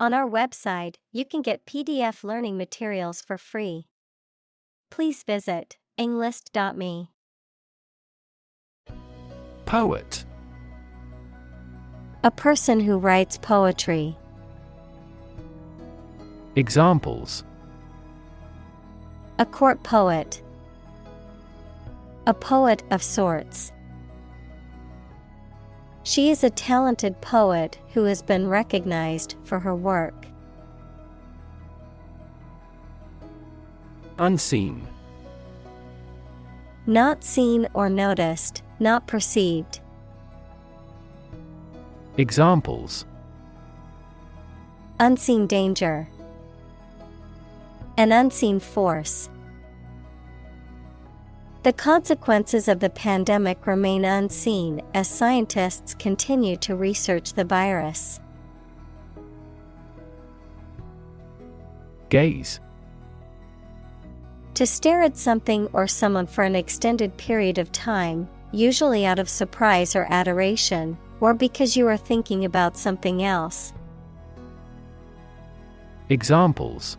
On our website, you can get PDF learning materials for free. Please visit englist.me. Poet. A person who writes poetry. Examples: A court poet. A poet of sorts. She is a talented poet who has been recognized for her work. Unseen. Not seen or noticed, not perceived. Examples: Unseen danger. An unseen force. The consequences of the pandemic remain unseen as scientists continue to research the virus. Gaze. To stare at something or someone for an extended period of time, usually out of surprise or adoration, or because you are thinking about something else. Examples: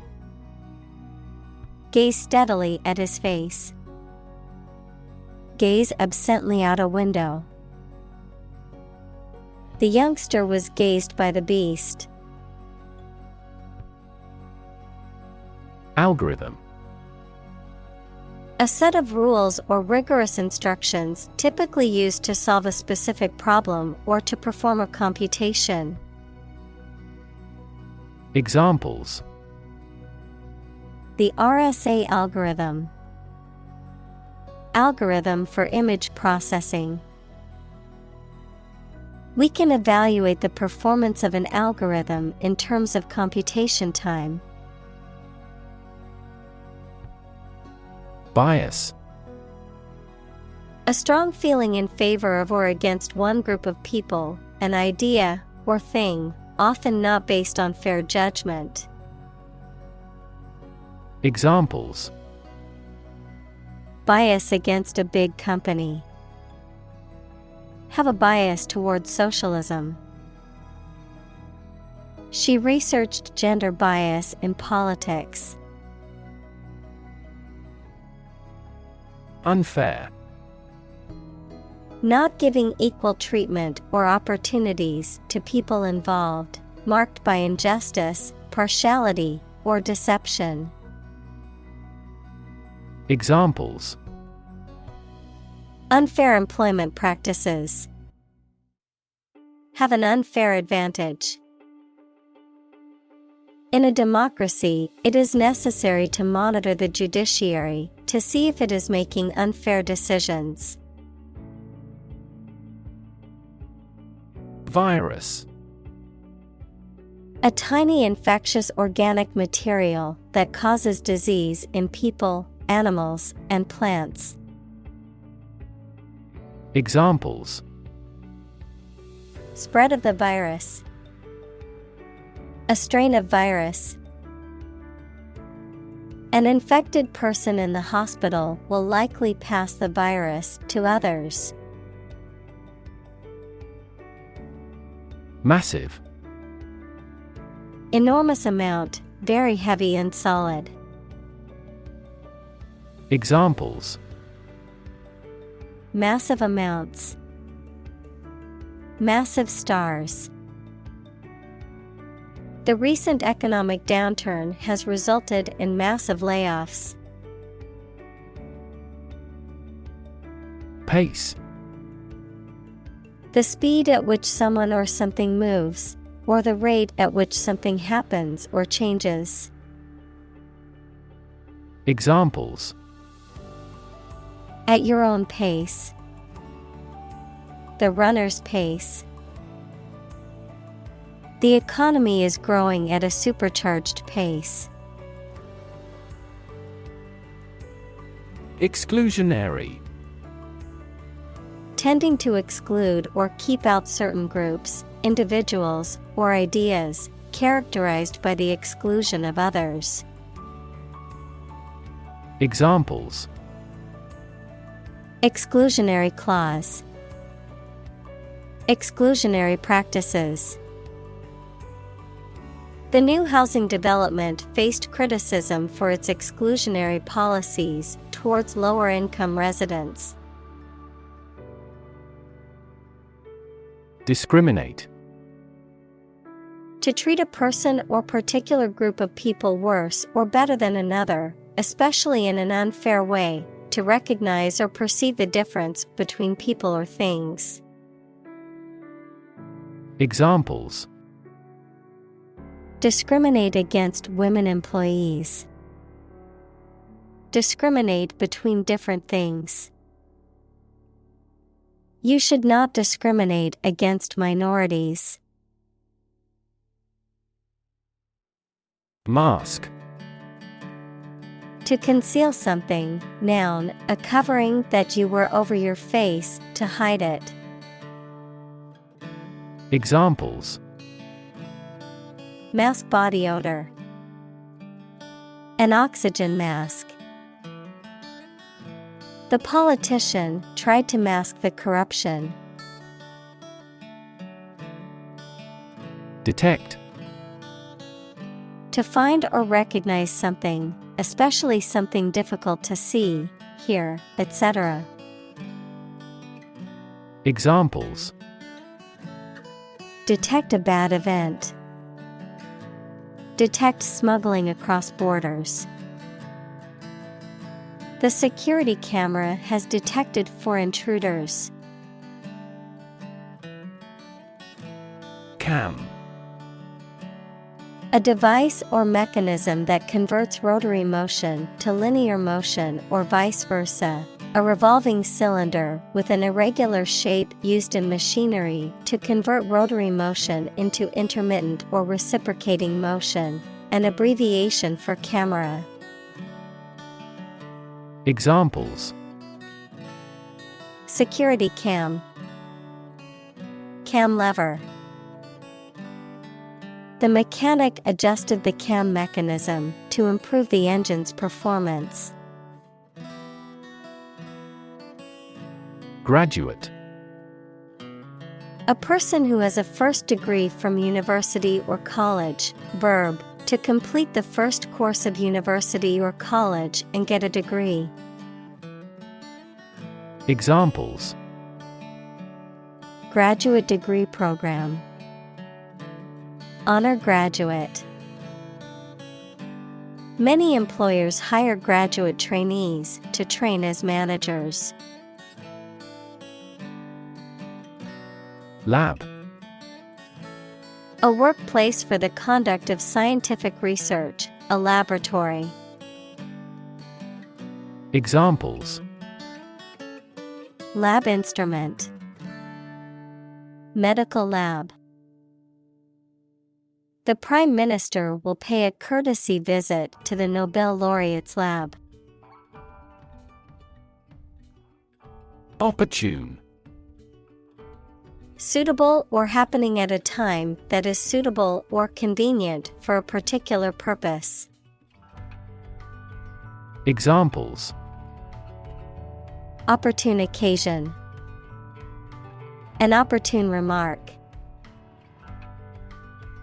Gaze steadily at his face. Gaze absently out a window. The youngster was gazed by the beast. Algorithm. A set of rules or rigorous instructions typically used to solve a specific problem or to perform a computation. Examples: The RSA algorithm. Algorithm for image processing. We can evaluate the performance of an algorithm in terms of computation time. Bias. A strong feeling in favor of or against one group of people, an idea, or thing, often not based on fair judgment. Examples: Bias against a big company. Have a bias towards socialism. She researched gender bias in politics. Unfair. Not giving equal treatment or opportunities to people involved, marked by injustice, partiality, or deception. Examples: Unfair employment practices. Have an unfair advantage. In a democracy, it is necessary to monitor the judiciary to see if it is making unfair decisions. Virus. A tiny infectious organic material that causes disease in people, animals, and plants. Examples: Spread of the virus. A strain of virus. An infected person in the hospital will likely pass the virus to others. Massive. Enormous amount, very heavy and solid. Examples: Massive amounts. Massive stars. The recent economic downturn has resulted in massive layoffs. Pace. The speed at which someone or something moves, or the rate at which something happens or changes. Examples: At your own pace. The runner's pace. The economy is growing at a supercharged pace. Exclusionary. Tending to exclude or keep out certain groups, individuals, or ideas, characterized by the exclusion of others. Examples: Exclusionary clause. Exclusionary practices. The new housing development faced criticism for its exclusionary policies towards lower-income residents. Discriminate. To treat a person or particular group of people worse or better than another, especially in an unfair way, to recognize or perceive the difference between people or things. Examples: discriminate against women employees. Discriminate between different things. You should not discriminate against minorities. Mask. To conceal something, noun, a covering that you wear over your face to hide it. Examples: mask body odor. An oxygen mask. The politician tried to mask the corruption. Detect. To find or recognize something, especially something difficult to see, hear, etc. Examples: detect a bad event. Detect smuggling across borders. The security camera has detected 4 intruders. Cam. A device or mechanism that converts rotary motion to linear motion or vice versa. A revolving cylinder with an irregular shape used in machinery to convert rotary motion into intermittent or reciprocating motion. An abbreviation for camera. Examples: security cam. Cam lever. The mechanic adjusted the cam mechanism to improve the engine's performance. Graduate. A person who has a first degree from university or college. Verb, to complete the first course of university or college and get a degree. Examples: graduate degree program. Honor graduate. Many employers hire graduate trainees to train as managers. Lab. A workplace for the conduct of scientific research, a laboratory. Examples: lab instrument. Medical lab. The Prime Minister will pay a courtesy visit to the Nobel laureate's lab. Opportune. Suitable or happening at a time that is suitable or convenient for a particular purpose. Examples: opportune occasion. An opportune remark.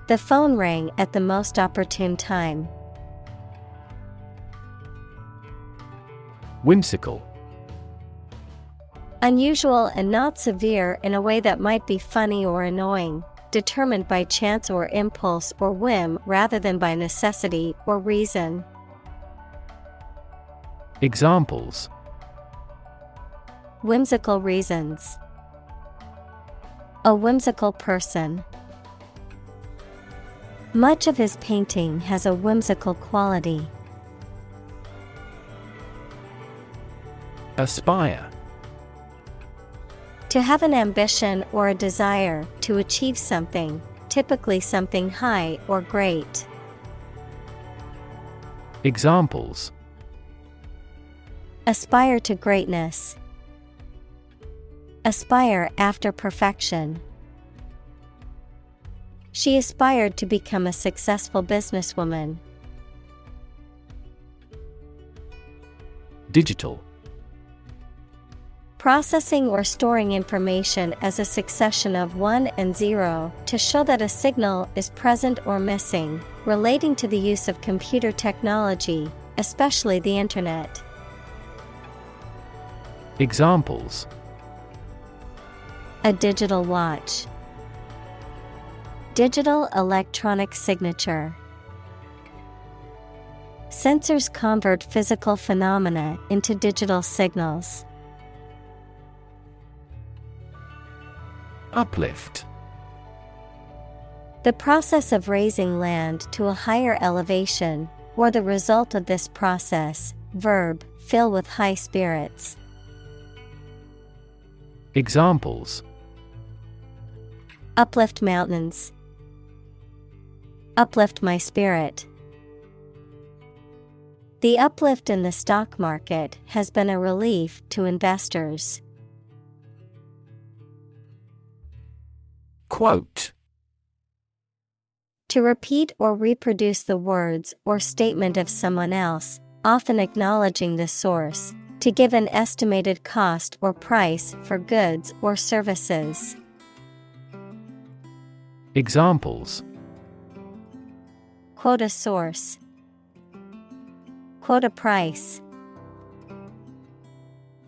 The phone rang at the most opportune time. Whimsical. Unusual and not severe in a way that might be funny or annoying, determined by chance or impulse or whim rather than by necessity or reason. Examples: whimsical reasons. A whimsical person. Much of his painting has a whimsical quality. Aspire. To have an ambition or a desire to achieve something, typically something high or great. Examples: aspire to greatness. Aspire after perfection. She aspired to become a successful businesswoman. Digital. Processing or storing information as a succession of 1 and 0 to show that a signal is present or missing, relating to the use of computer technology, especially the Internet. Examples: A digital watch. Digital electronic signature. Sensors convert physical phenomena into digital signals. Uplift. The process of raising land to a higher elevation, or the result of this process. Verb, fill with high spirits. Examples: Uplift mountains. Uplift my spirit. The uplift in the stock market has been a relief to investors. Quote. To repeat or reproduce the words or statement of someone else, often acknowledging the source, to give an estimated cost or price for goods or services. Examples: Quote a source. Quote a price.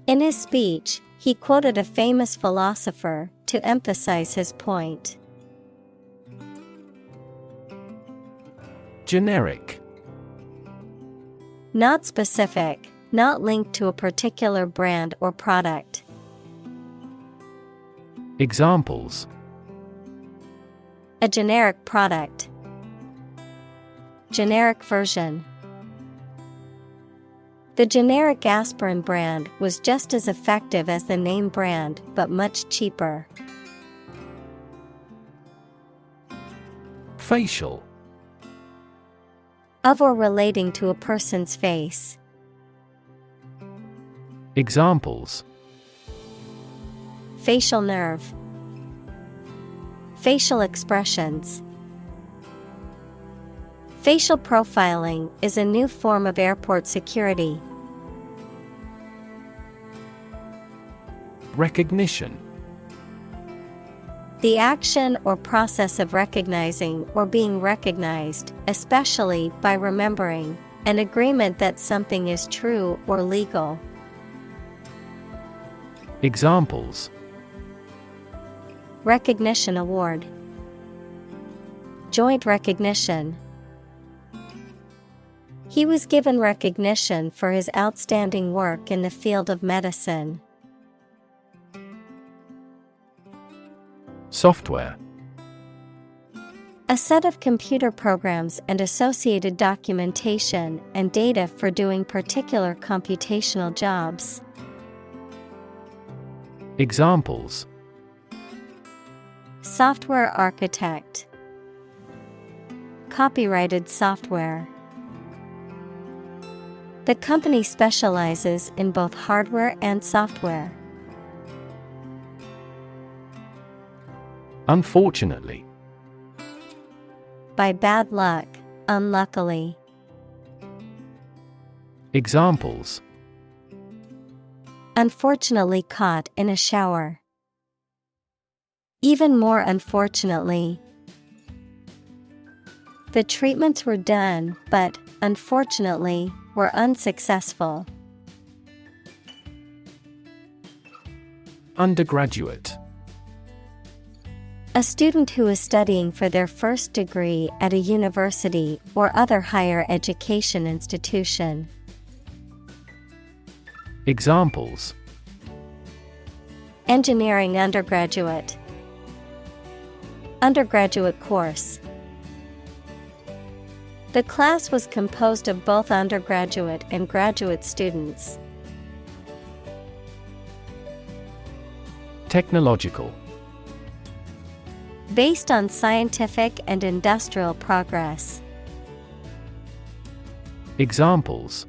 In his speech, he quoted a famous philosopher to emphasize his point. Generic. Not specific, not linked to a particular brand or product. Examples: A generic product. Generic version. The generic aspirin brand was just as effective as the name brand, but much cheaper. Facial. Of or relating to a person's face. Examples: Facial nerve. Facial expressions. Facial profiling is a new form of airport security. Recognition. The action or process of recognizing or being recognized, especially by remembering, an agreement that something is true or legal. Examples: Recognition award. Joint recognition. He was given recognition for his outstanding work in the field of medicine. Software. A set of computer programs and associated documentation and data for doing particular computational jobs. Examples: Software architect. Copyrighted software. The company specializes in both hardware and software. Unfortunately. By bad luck, unluckily. Examples: Unfortunately caught in a shower. Even more unfortunately. The treatments were done, but, unfortunately, were unsuccessful. Undergraduate. A student who is studying for their first degree at a university or other higher education institution. Examples: Engineering undergraduate. Undergraduate course. The class was composed of both undergraduate and graduate students. Technological. Based on scientific and industrial progress. Examples: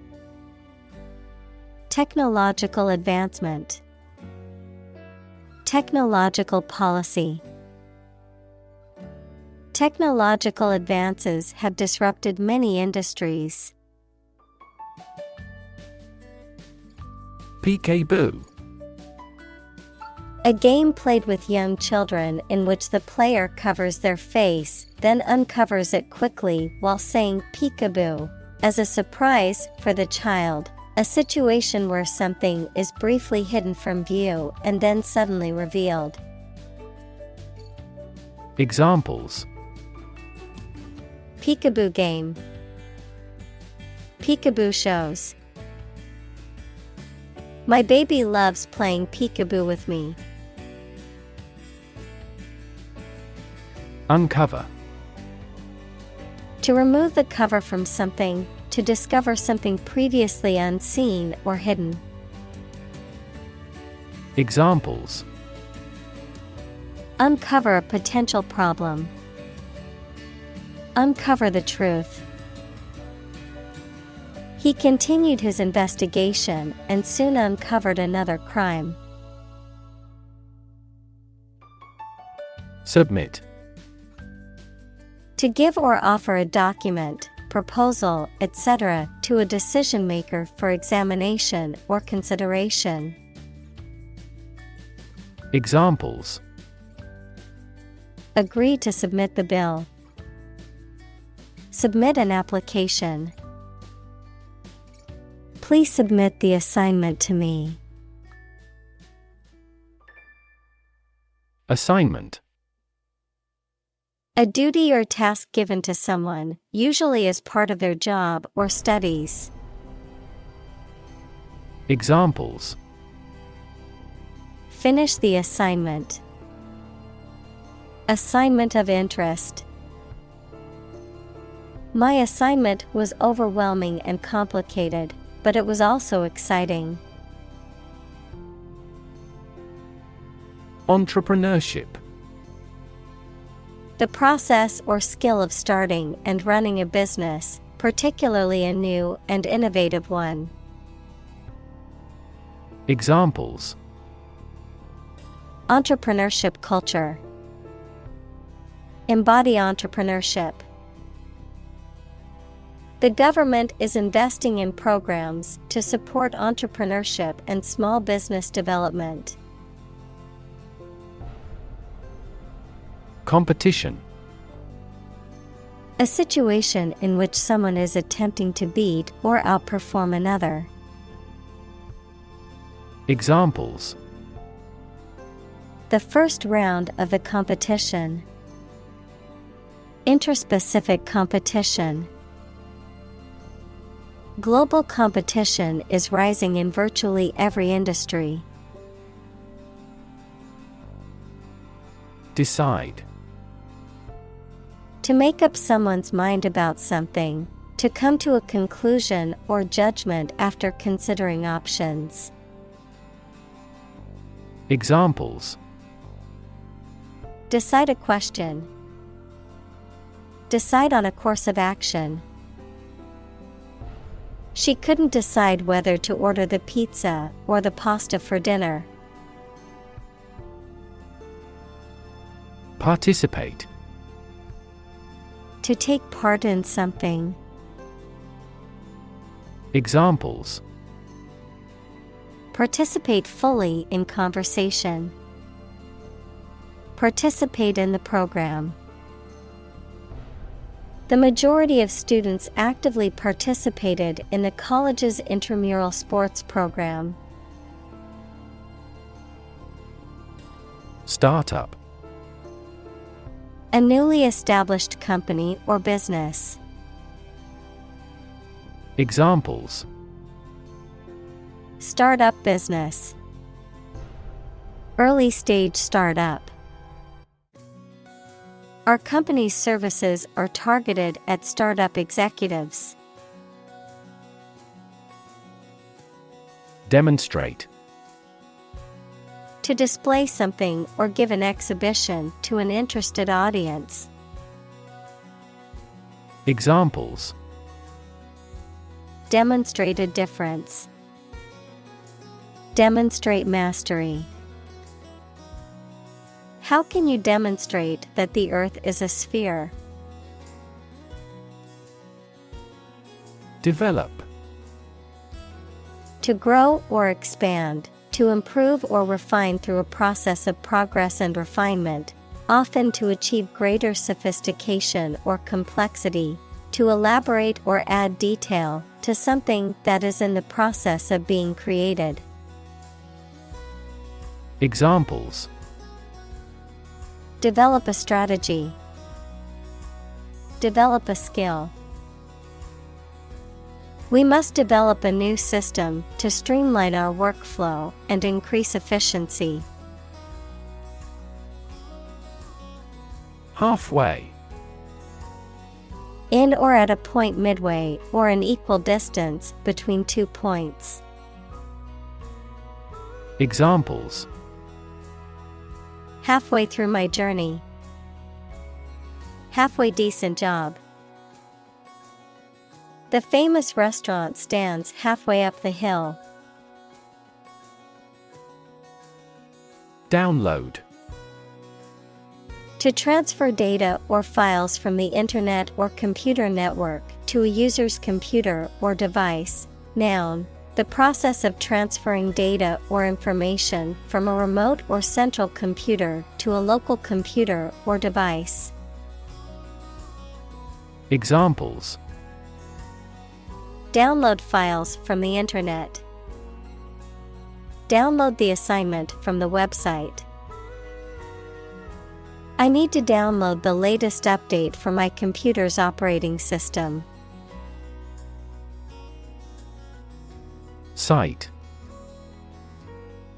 Technological advancement. Technological policy. Technological advances have disrupted many industries. Peekaboo. A game played with young children in which the player covers their face, then uncovers it quickly while saying peekaboo, as a surprise for the child. A situation where something is briefly hidden from view and then suddenly revealed. Examples: Peekaboo game. Peekaboo shows. My baby loves playing peekaboo with me. Uncover. To remove the cover from something, to discover something previously unseen or hidden. Examples: Uncover a potential problem. Uncover the truth. He continued his investigation and soon uncovered another crime. Submit. To give or offer a document, proposal, etc., to a decision maker for examination or consideration. Examples: Agree to submit the bill. Submit an application. Please submit the assignment to me. Assignment. A duty or task given to someone, usually as part of their job or studies. Examples: Finish the assignment. Assignment of interest. My assignment was overwhelming and complicated, but it was also exciting. Entrepreneurship. The process or skill of starting and running a business, particularly a new and innovative one. Examples: Entrepreneurship culture. Embody entrepreneurship. The government is investing in programs to support entrepreneurship and small business development. Competition. A situation in which someone is attempting to beat or outperform another. Examples: The first round of the competition. Interspecific competition. Global competition is rising in virtually every industry. Decide. To make up someone's mind about something, to come to a conclusion or judgment after considering options. Examples: Decide a question. Decide on a course of action. She couldn't decide whether to order the pizza or the pasta for dinner. Participate. To take part in something. Examples: Participate fully in conversation. Participate in the program. The majority of students actively participated in the college's intramural sports program. Startup. A newly established company or business. Examples: Startup business. Early stage startup. Our company's services are targeted at startup executives. Demonstrate. To display something or give an exhibition to an interested audience. Examples: Demonstrate a difference. Demonstrate mastery. How can you demonstrate that the Earth is a sphere? Develop. To grow or expand, to improve or refine through a process of progress and refinement, often to achieve greater sophistication or complexity, to elaborate or add detail to something that is in the process of being created. Examples: Develop a strategy. Develop a skill. We must develop a new system to streamline our workflow and increase efficiency. Halfway. In or at a point midway or an equal distance between 2 points. Examples: Halfway through my journey. Halfway decent job. The famous restaurant stands halfway up the hill. Download. To transfer data or files from the internet or computer network to a user's computer or device. Noun, the process of transferring data or information from a remote or central computer to a local computer or device. Examples: Download files from the internet. Download the assignment from the website. I need to download the latest update for my computer's operating system. Sight.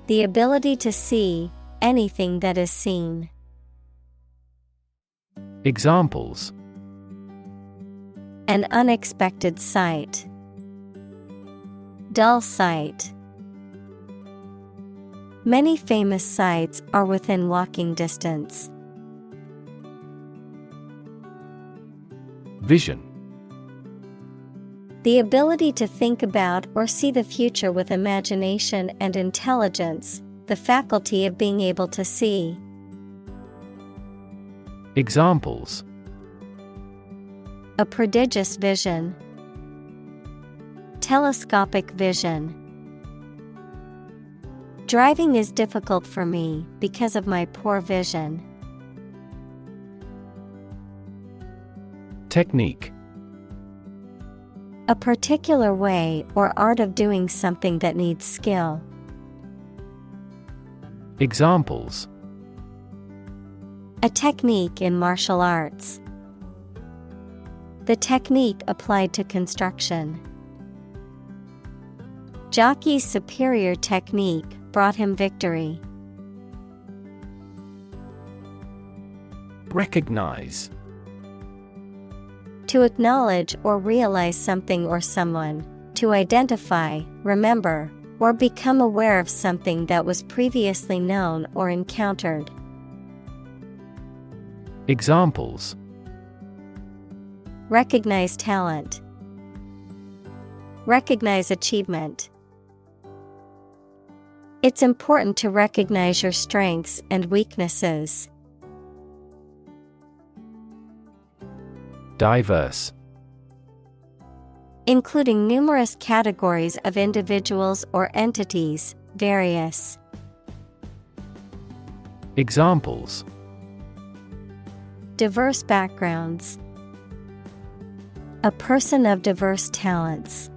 The ability to see anything that is seen. Examples: An unexpected sight. Dull sight. Many famous sights are within walking distance. Vision. The ability to think about or see the future with imagination and intelligence, the faculty of being able to see. Examples: A prodigious vision. Telescopic vision. Driving is difficult for me because of my poor vision. Technique. A particular way or art of doing something that needs skill. Examples: A technique in martial arts. The technique applied to construction. Jockey's superior technique brought him victory. Recognize. To acknowledge or realize something or someone, to identify, remember, or become aware of something that was previously known or encountered. Examples: Recognize talent. Recognize achievement. It's important to recognize your strengths and weaknesses. Diverse. Including numerous categories of individuals or entities, various. Examples: Diverse backgrounds. A person of diverse talents.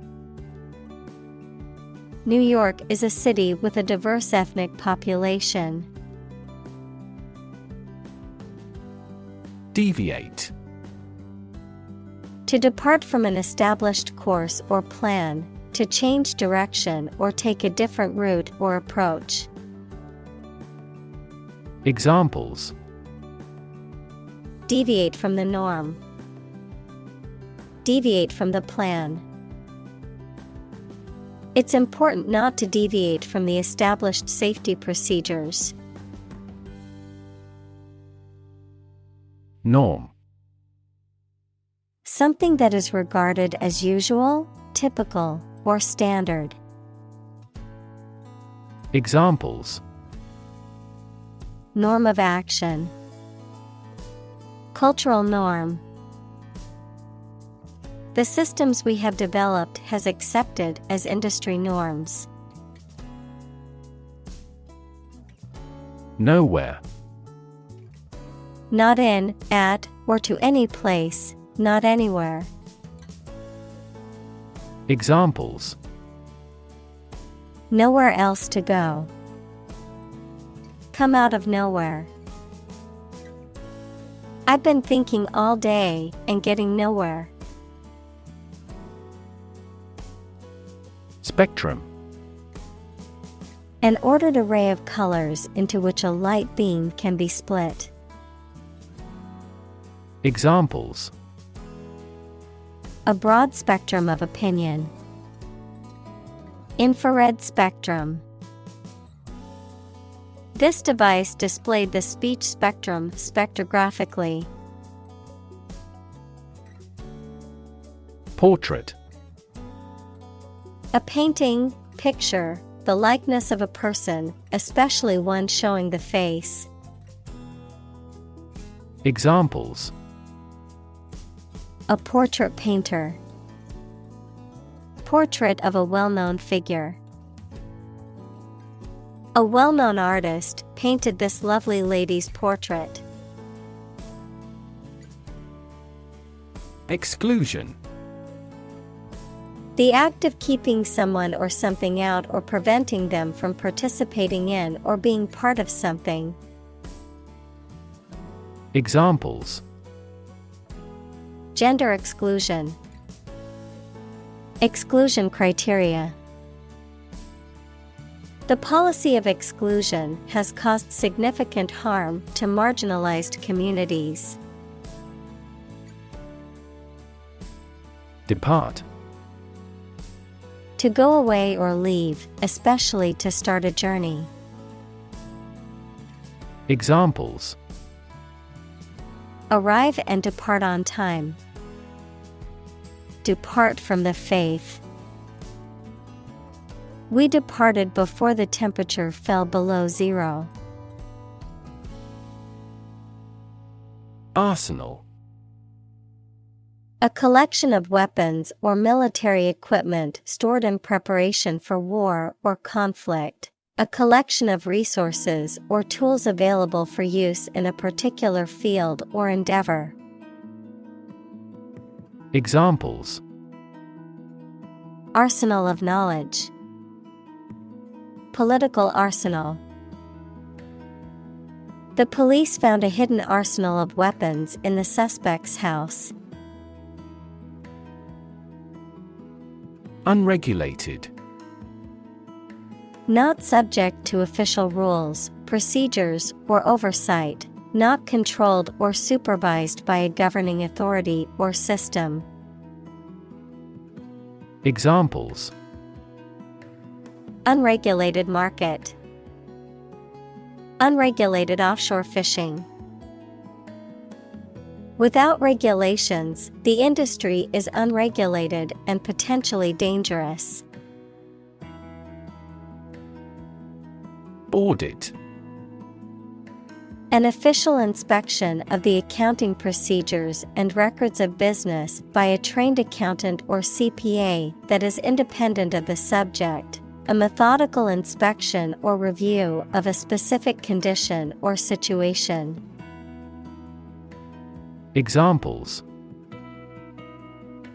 New York is a city with a diverse ethnic population. Deviate. To depart from an established course or plan, to change direction or take a different route or approach. Examples: Deviate from the norm. Deviate from the plan. It's important not to deviate from the established safety procedures. Norm. Something that is regarded as usual, typical, or standard. Examples: Norm of action. Cultural norm. The systems we have developed has accepted as industry norms. Nowhere. Not in, at, or to any place, not anywhere. Examples: Nowhere else to go. Come out of nowhere. I've been thinking all day and getting nowhere. Spectrum. An ordered array of colors into which a light beam can be split. Examples: A broad spectrum of opinion. Infrared spectrum. This device displayed the speech spectrum spectrographically. Portrait. A painting, picture, the likeness of a person, especially one showing the face. Examples: A portrait painter. Portrait of a well-known figure. A well-known artist painted this lovely lady's portrait. Exclusion. The act of keeping someone or something out or preventing them from participating in or being part of something. Examples: Gender exclusion. Exclusion criteria. The policy of exclusion has caused significant harm to marginalized communities. Depart. To go away or leave, especially to start a journey. Examples: Arrive and depart on time. Depart from the faith. We departed before the temperature fell below zero. Arsenal. A collection of weapons or military equipment stored in preparation for war or conflict. A collection of resources or tools available for use in a particular field or endeavor. Examples: Arsenal of knowledge. Political arsenal. The police found a hidden arsenal of weapons in the suspect's house. Unregulated. Not subject to official rules, procedures, or oversight, not controlled or supervised by a governing authority or system. Examples: Unregulated market. Unregulated offshore fishing. Without regulations, the industry is unregulated and potentially dangerous. Audit. An official inspection of the accounting procedures and records of business by a trained accountant or CPA that is independent of the subject. A methodical inspection or review of a specific condition or situation. Examples: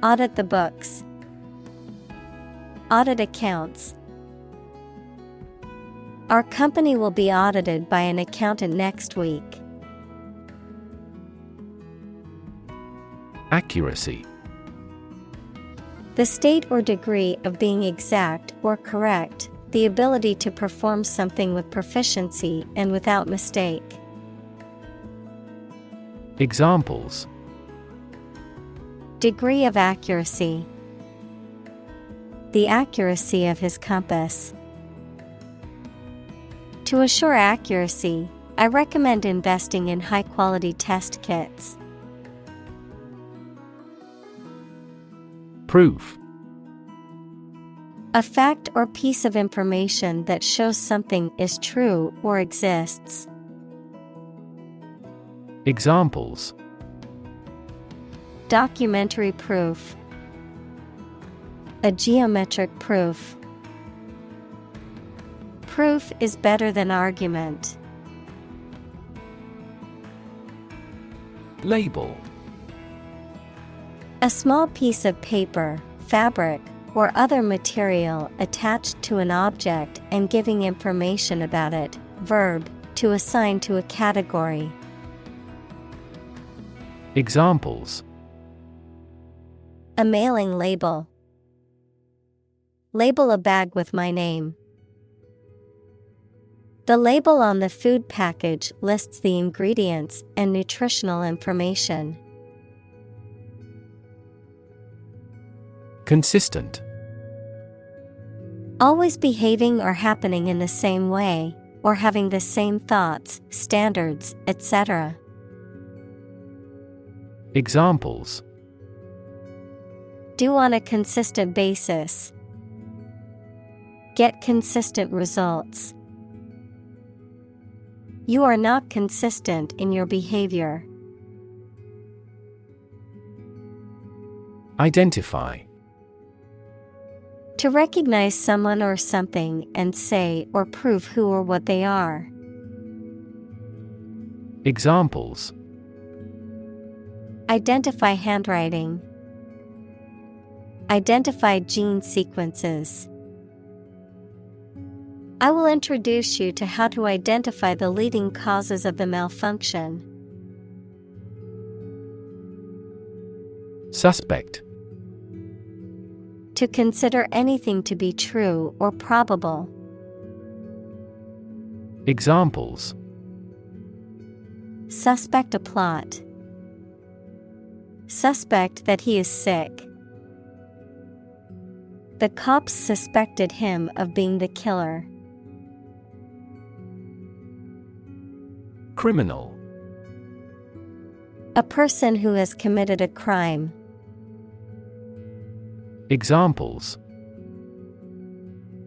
Audit the books. Audit accounts. Our company will be audited by an accountant next week. Accuracy. The state or degree of being exact or correct, the ability to perform something with proficiency and without mistake. Examples: Degree of accuracy. The accuracy of his compass. To assure accuracy, I recommend investing in high-quality test kits. Proof. A fact or piece of information that shows something is true or exists. Examples: Documentary proof. A geometric proof. Proof is better than argument. Label. A small piece of paper, fabric, or other material attached to an object and giving information about it. Verb, to assign to a category. Examples. A mailing label. Label a bag with my name. The label on the food package lists the ingredients and nutritional information. Consistent. Always behaving or happening in the same way, or having the same thoughts, standards, etc. Examples. Do on a consistent basis. Get consistent results. You are not consistent in your behavior. Identify. To recognize someone or something and say or prove who or what they are. Examples. Identify handwriting. Identify gene sequences. I will introduce you to how to identify the leading causes of the malfunction. Suspect. To consider anything to be true or probable. Examples. Suspect a plot. Suspect that he is sick. The cops suspected him of being the killer. Criminal. A person who has committed a crime. Examples.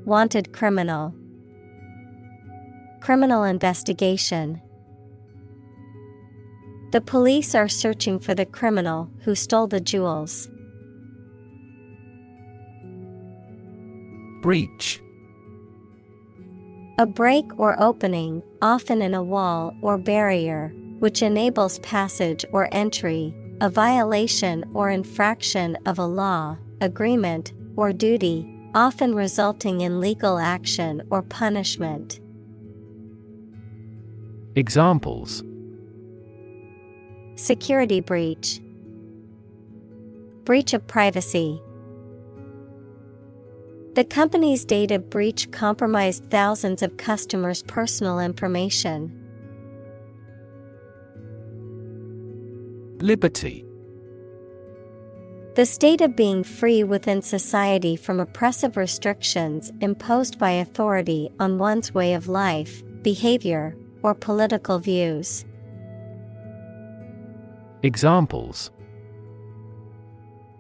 Wanted criminal. Criminal investigation. The police are searching for the criminal who stole the jewels. Breach. A break or opening, often in a wall or barrier, which enables passage or entry, a violation or infraction of a law, agreement, or duty, often resulting in legal action or punishment. Examples. Security breach. Breach of privacy. The company's data breach compromised thousands of customers' personal information. Liberty. The state of being free within society from oppressive restrictions imposed by authority on one's way of life, behavior, or political views. Examples.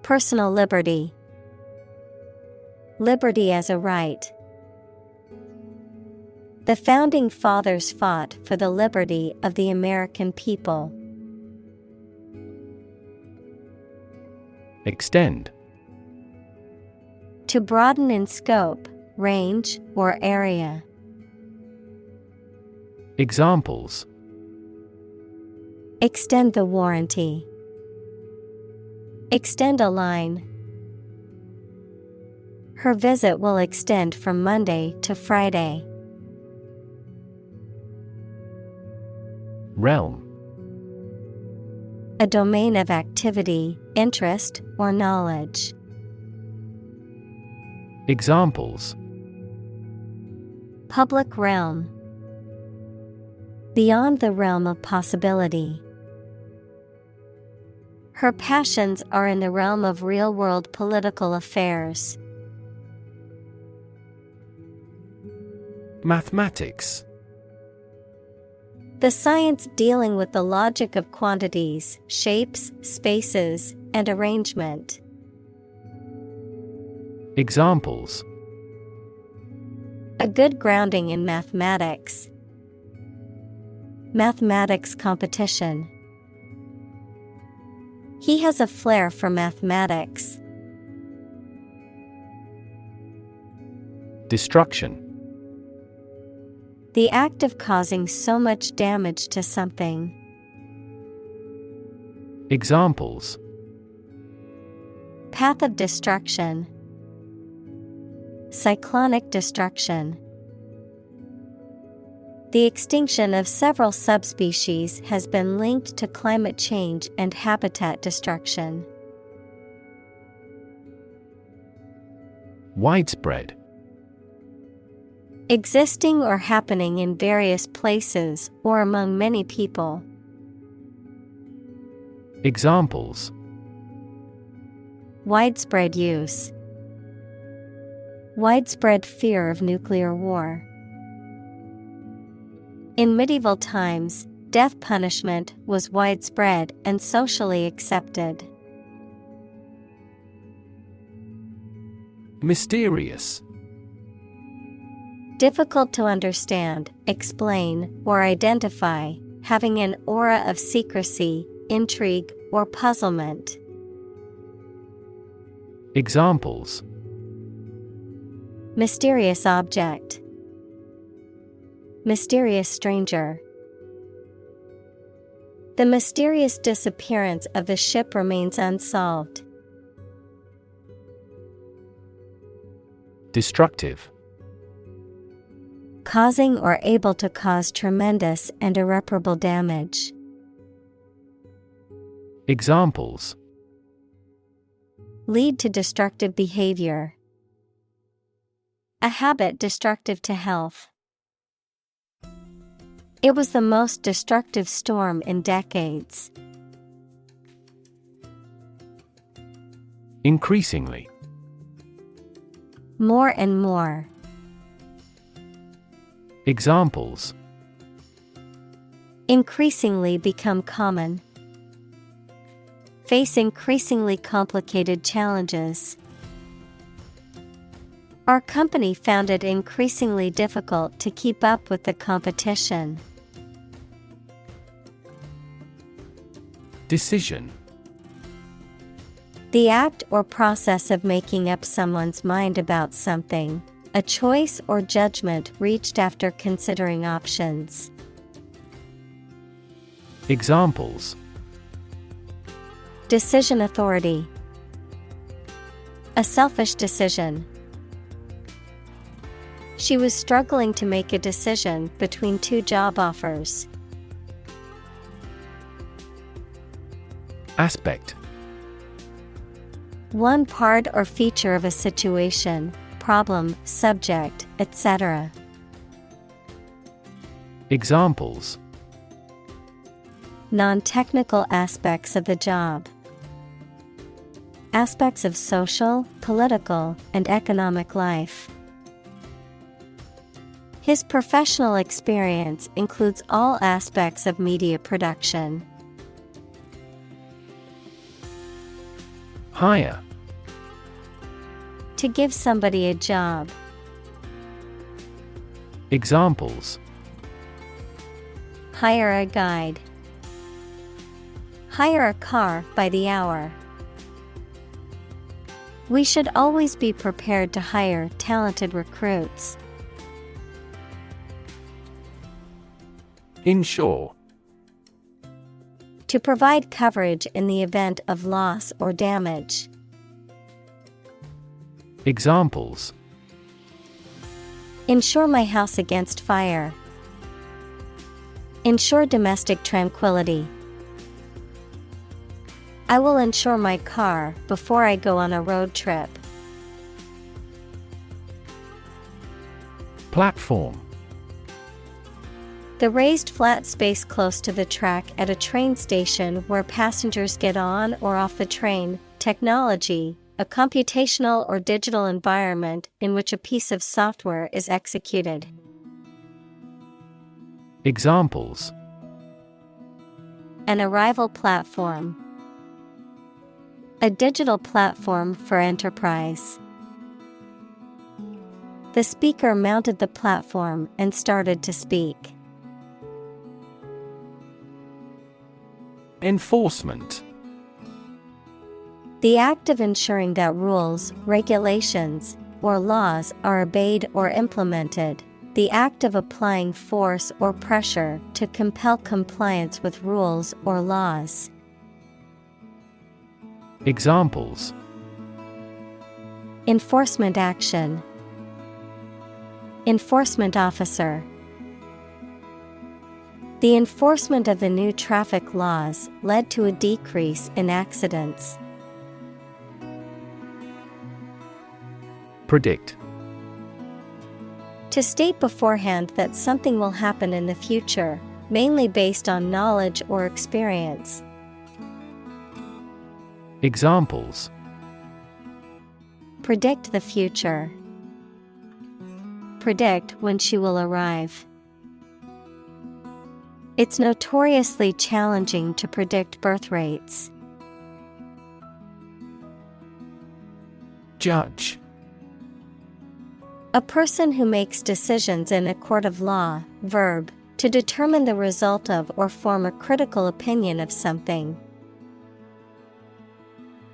Personal liberty. Liberty as a right. The founding fathers fought for the liberty of the American people. Extend. To broaden in scope, range, or area. Examples. Extend the warranty. Extend a line. Her visit will extend from Monday to Friday. Realm. A domain of activity, interest, or knowledge. Examples. Public realm. Beyond the realm of possibility. Her passions are in the realm of real-world political affairs. Mathematics. The science dealing with the logic of quantities, shapes, spaces, and arrangement. Examples. A good grounding in mathematics. Mathematics competition. He has a flair for mathematics. Destruction. The act of causing so much damage to something. Examples: path of destruction, cyclonic destruction. The extinction of several subspecies has been linked to climate change and habitat destruction. Widespread. Existing or happening in various places or among many people. Examples: widespread use, widespread fear of nuclear war. In medieval times, death punishment was widespread and socially accepted. Mysterious. Difficult to understand, explain, or identify, having an aura of secrecy, intrigue, or puzzlement. Examples: mysterious object, mysterious stranger. The mysterious disappearance of the ship remains unsolved. Destructive. Causing or able to cause tremendous and irreparable damage. Examples: lead to destructive behavior. A habit destructive to health. It was the most destructive storm in decades. Increasingly. More and more. Examples: increasingly become common. Face increasingly complicated challenges. Our company found it increasingly difficult to keep up with the competition. Decision. The act or process of making up someone's mind about something, a choice or judgment reached after considering options. Examples: decision authority. A selfish decision. She was struggling to make a decision between two job offers. Aspect. One part or feature of a situation, problem, subject, etc. Examples: non-technical aspects of the job. Aspects of social, political, and economic life. His professional experience includes all aspects of media production. Hire. To give somebody a job. Examples: hire a guide. Hire a car by the hour. We should always be prepared to hire talented recruits. Insure. To provide coverage in the event of loss or damage. Examples: insure my house against fire. Ensure domestic tranquility. I will insure my car before I go on a road trip. Platform. The raised flat space close to the track at a train station where passengers get on or off the train. Technology, a computational or digital environment in which a piece of software is executed. Examples: an arrival platform. A digital platform for enterprise. The speaker mounted the platform and started to speak. Enforcement. The act of ensuring that rules, regulations, or laws are obeyed or implemented. The act of applying force or pressure to compel compliance with rules or laws. Examples: enforcement action, enforcement officer. The enforcement of the new traffic laws led to a decrease in accidents. Predict. To state beforehand that something will happen in the future, mainly based on knowledge or experience. Examples: predict the future, predict when she will arrive. It's notoriously challenging to predict birth rates. Judge. A person who makes decisions in a court of law. Verb, to determine the result of or form a critical opinion of something.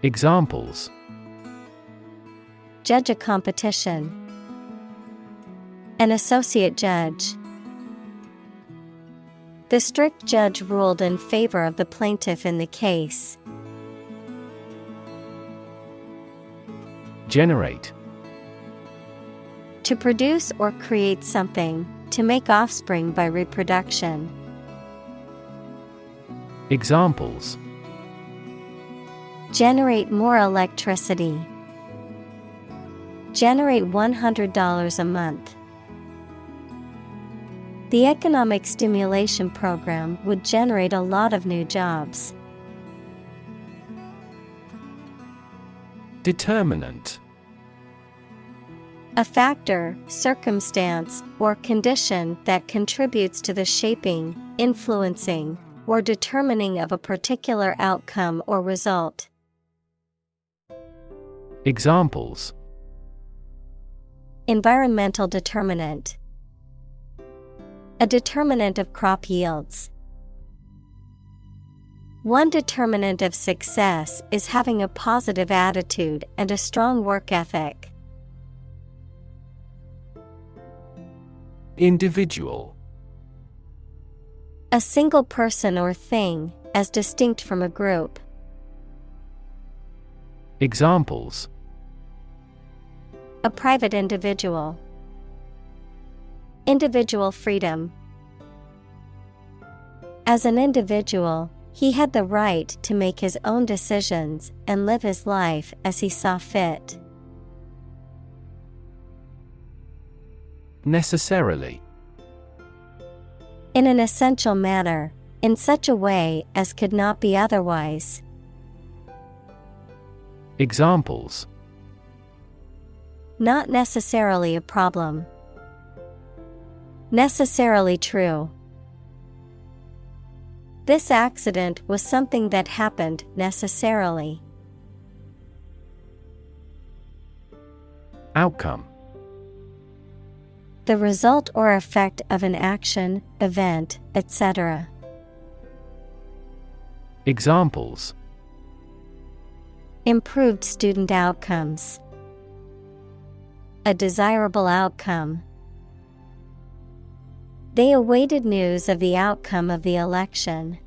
Examples: judge a competition, an associate judge. The strict judge ruled in favor of the plaintiff in the case. Generate. To produce or create something, to make offspring by reproduction. Examples: generate more electricity, generate $100 a month. The economic stimulation program would generate a lot of new jobs. Determinant. A factor, circumstance, or condition that contributes to the shaping, influencing, or determining of a particular outcome or result. Examples: environmental determinant, a determinant of crop yields. One determinant of success is having a positive attitude and a strong work ethic. Individual. A single person or thing, as distinct from a group. Examples: a private individual, individual freedom. As an individual, he had the right to make his own decisions and live his life as he saw fit. Necessarily. In an essential manner, in such a way as could not be otherwise. Examples: not necessarily a problem. Necessarily true. This accident was something that happened necessarily. Outcome. The result or effect of an action, event, etc. Examples: improved student outcomes. A desirable outcome. They awaited news of the outcome of the election.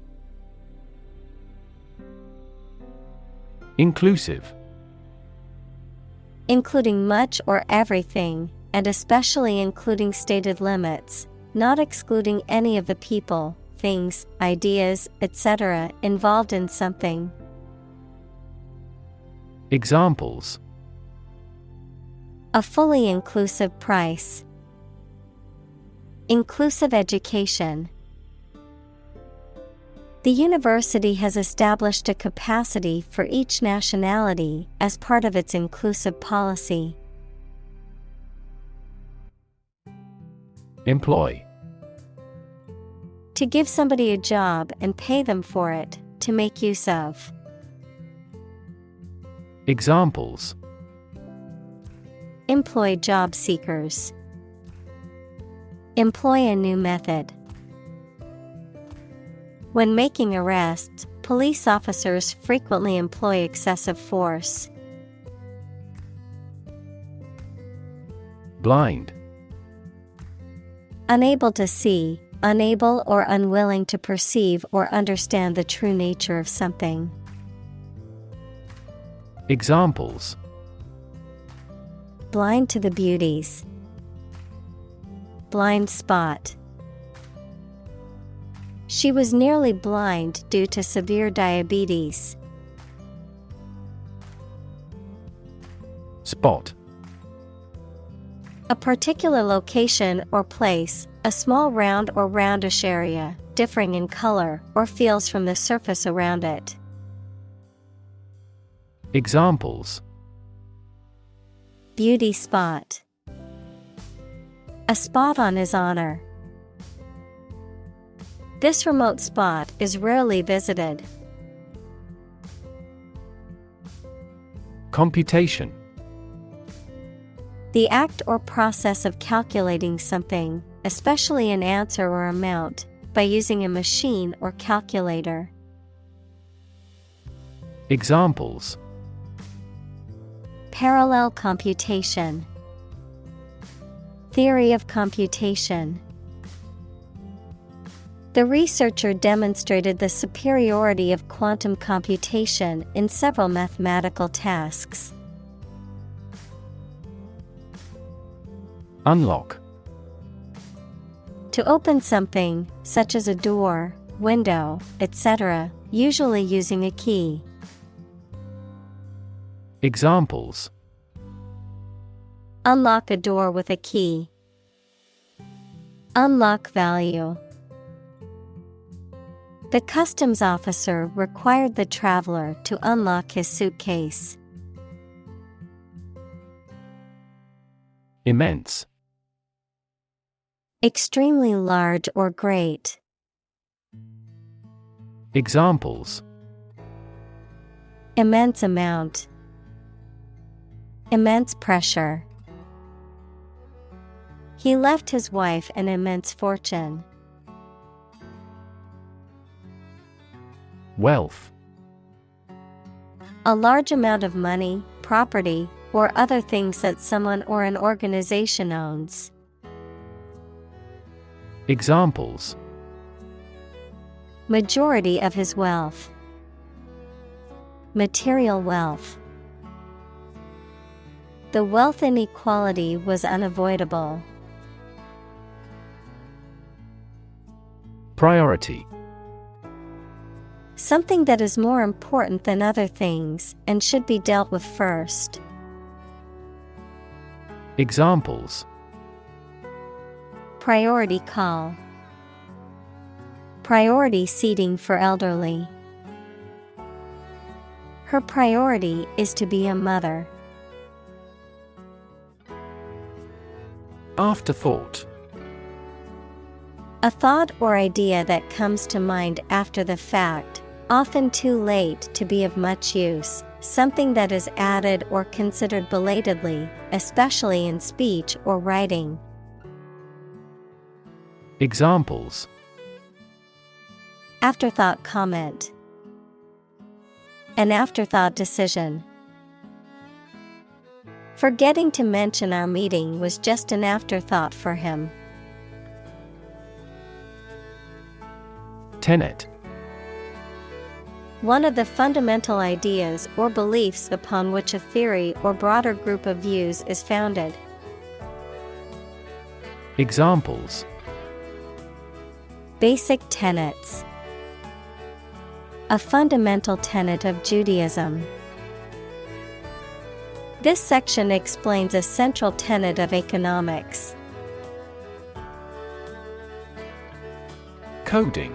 Inclusive. Including much or everything, and especially including stated limits, not excluding any of the people, things, ideas, etc. involved in something. Examples: a fully inclusive price. Inclusive education. The university has established a capacity for each nationality as part of its inclusive policy. Employ. To give somebody a job and pay them for it, to make use of. Examples: employ job seekers. Employ a new method. When making arrests, police officers frequently employ excessive force. Blind. Unable to see, unable or unwilling to perceive or understand the true nature of something. Examples: blind to the beauties, blind spot. She was nearly blind due to severe diabetes. Spot: A particular location or place, a small round or roundish area, differing in color or feels from the surface around it. Examples: beauty spot, a spot on his honor. This remote spot is rarely visited. Computation: The act or process of calculating something, especially an answer or amount, by using a machine or calculator. Examples: parallel computation, theory of computation. The researcher demonstrated the superiority of quantum computation in several mathematical tasks. Unlock: To open something, such as a door, window, etc., usually using a key. Examples: unlock a door with a key. Unlock value. The customs officer required the traveler to unlock his suitcase. Immense: Extremely large or great. Examples: Immense amount. Immense pressure. He left his wife an immense fortune. Wealth: A large amount of money, property, or other things that someone or an organization owns. Examples: Majority of his wealth. Material wealth. The wealth inequality was unavoidable. Priority: Something that is more important than other things and should be dealt with first. Examples: Priority call. Priority seating for elderly. Her priority is to be a mother. Afterthought: A thought or idea that comes to mind after the fact, often too late to be of much use, something that is added or considered belatedly, especially in speech or writing. Examples: Afterthought comment. An afterthought decision. Forgetting to mention our meeting was just an afterthought for him. Tenet: One of the fundamental ideas or beliefs upon which a theory or broader group of views is founded. Examples: Basic tenets. A fundamental tenet of Judaism. This section explains a central tenet of economics. Coding: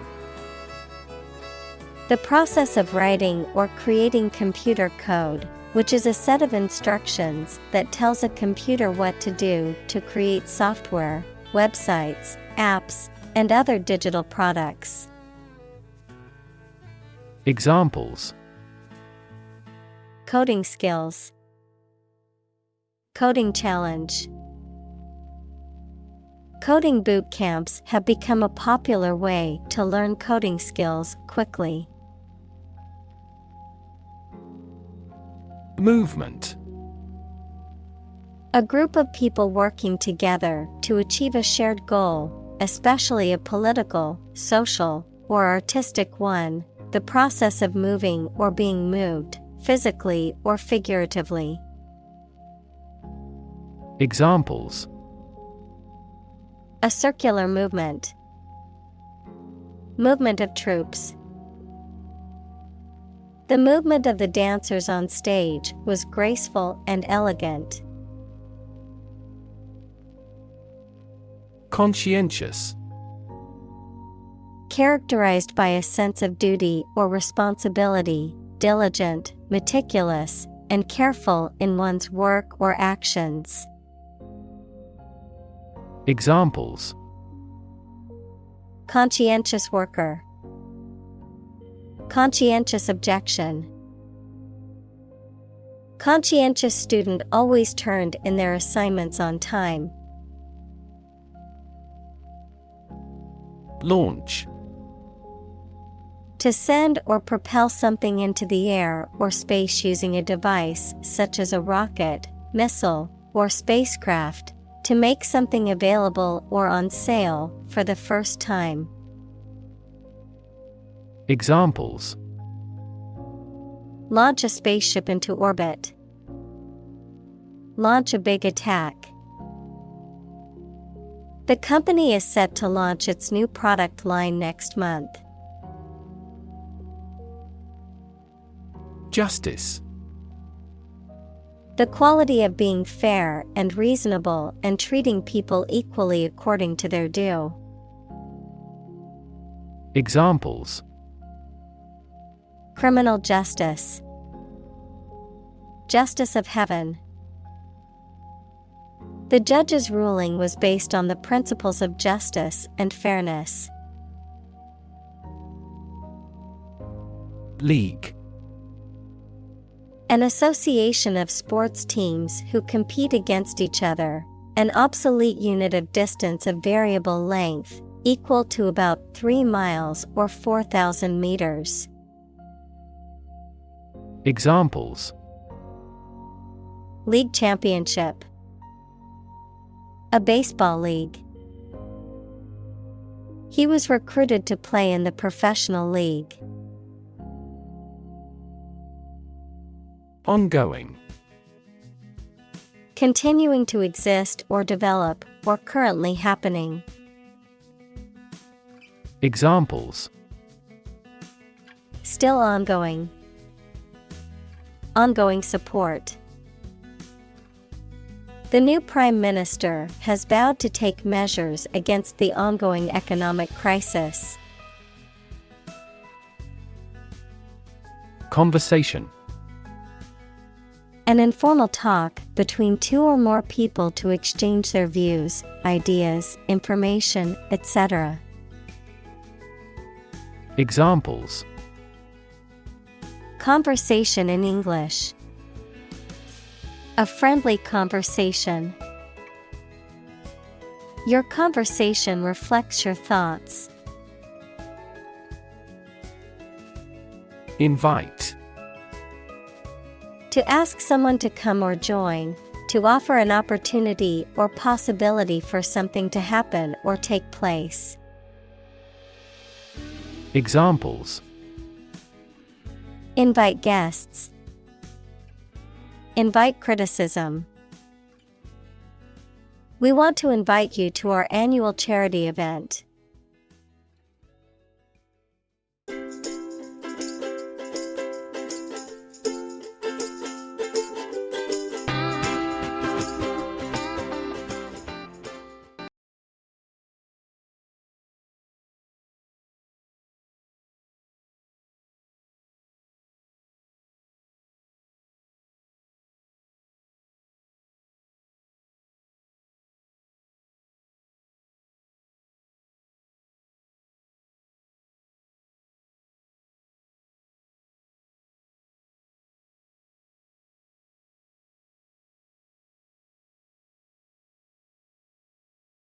The process of writing or creating computer code, which is a set of instructions that tells a computer what to do to create software, websites, apps, and other digital products. Examples: Coding skills. Coding challenge. Coding boot camps have become a popular way to learn coding skills quickly. Movement: A group of people working together to achieve a shared goal, especially a political, social, or artistic one, the process of moving or being moved, physically or figuratively. Examples: A circular movement. Movement of troops. The movement of the dancers on stage was graceful and elegant. Conscientious. Characterized by a sense of duty or responsibility, diligent, meticulous, and careful in one's work or actions. Examples: Conscientious worker. Conscientious objection. Conscientious student always turned in their assignments on time. Launch. To send or propel something into the air or space using a device such as a rocket, missile, or spacecraft, to make something available or on sale for the first time. Examples: Launch a spaceship into orbit. Launch a big attack. The company is set to launch its new product line next month. Justice. The quality of being fair and reasonable and treating people equally according to their due. Examples: Criminal justice. Justice of heaven. The judge's ruling was based on the principles of justice and fairness. League. An association of sports teams who compete against each other, an obsolete unit of distance of variable length, equal to about 3 miles or 4,000 meters. Examples: League championship. A baseball league. He was recruited to play in the professional league. Ongoing. Continuing to exist or develop, or currently happening. Examples: Still ongoing. Ongoing support. The new Prime Minister has vowed to take measures against the ongoing economic crisis. Conversation. An informal talk between two or more people to exchange their views, ideas, information, etc. Examples: Conversation in English. A friendly conversation. Your conversation reflects your thoughts. Invite. To ask someone to come or join, to offer an opportunity or possibility for something to happen or take place. Examples: Invite guests. Invite criticism. We want to invite you to our annual charity event.